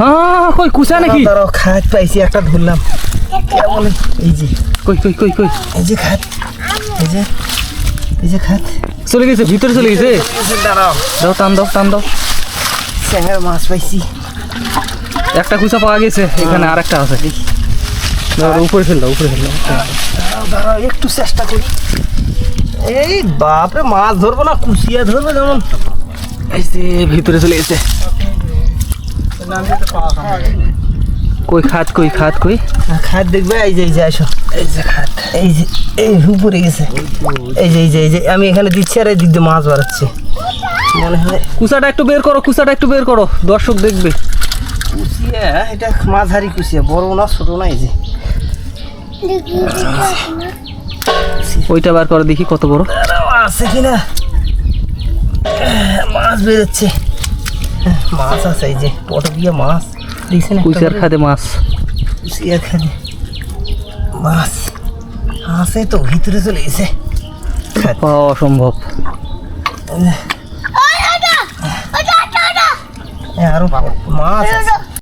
হ্যাঁ কই কুচা নাকি? দাঁড়াও খাত পাইছি একটা ধরলাম। কেমন এই যে কই কই কই কই এই যে খাত, এই যে খাত চলে গেছে, ভিতরে চলে গেছে। দাঁড়াও দাও টান দাও টান দাও। স্যাঙের মাছ পাইছি। একটা কুচা পাওয়া গেছে, এখানে আর একটা আছে। দাও উপরে ফেল দাও, উপরে ফেল দাও। দাঁড়াও একটু চেষ্টা করি। এই বাপরে মাছ ধরবো না কুচিয়া ধরবো যেমন। এই যে ভিতরে চলে গেছে। কই খাত কই খাত কই? খাত দেখবে এই যে আসো, এই যে খাত, এই যে এই উপরে গেছে। এই যে আমি এখানে দিচ্ছি আর এই দিক দিয়ে মাছ বাড়াচ্ছি মনে হয়। কুচাটা একটু বের করো, কুচাটা একটু বের করো, দর্শক দেখবে। কুচিয়া এটা মাঝারি কুচিয়া, বড় না ছোট না। এই যে ওইটা বার করে দেখি কত বড় আছে কিনা। মাছ বেরোচ্ছে, মাছ আছে। এই যে পটকিয়া মাছ দেখছেন, কুচার খাদে মাছ। কুচিয়ার খাদে মাছ আছে তো, ভিতরে চলে গেছে। পাওয়া অসম্ভব। আরো মাছ আছে।